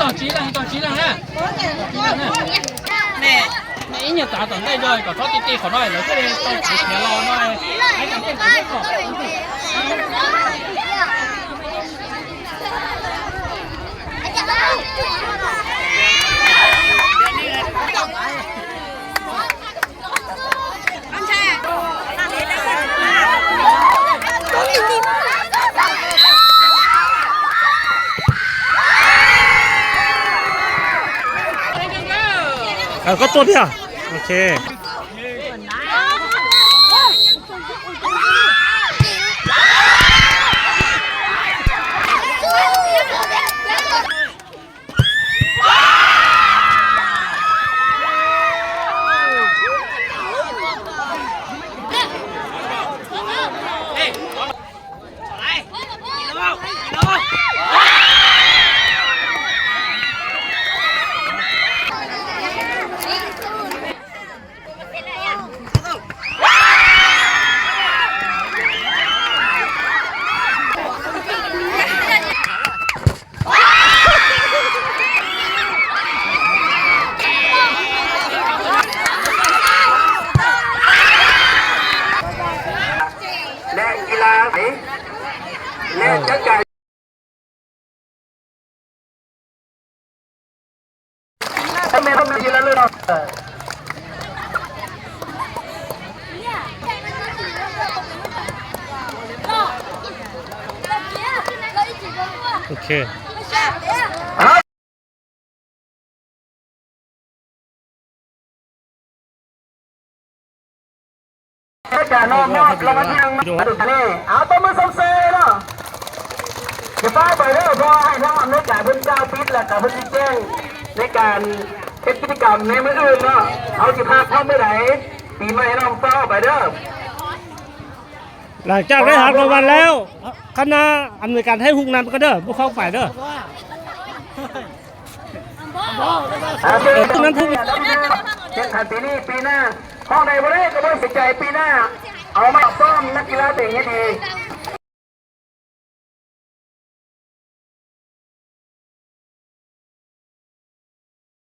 ต่อจีดังต่อจีดังนะแม่นี่เนี่ยตาต่อได้เลยก็ทอดตีๆขอหน่อยแล้วก็เลยต้องเขียนรอหน่อยให้กันเป็นคนก่อนก็ตัวเดียวโอเคโอเคจะนอนนอนแล้วมันยังมาดูนี่เอาตัวมือสมเสยเนาะจะป้าไปเรื่อยพอให้ทั้งอำนาจการพื้นเจ้าปิดและกับพื้นที่แจ้งในการเฮ็ดกิจกรรมในมืออื่นเนาะเอาสิพาเข้าเมื่อไหร่ปีใหม่น้องเฝ้าไปเด้อหลังจากได้หักรางวัลแล้วคณะอำนวยการให้หุกนั้นก็เด้อพวกเข้าฝ่ายเด้อตรงนั้นทุกเช่นขันปีนี้ปีหน้าห้องใดบ่ได้ก็บ่สิใจปีหน้าเอามาซ่อมนักกีฬาเต่งให้ดี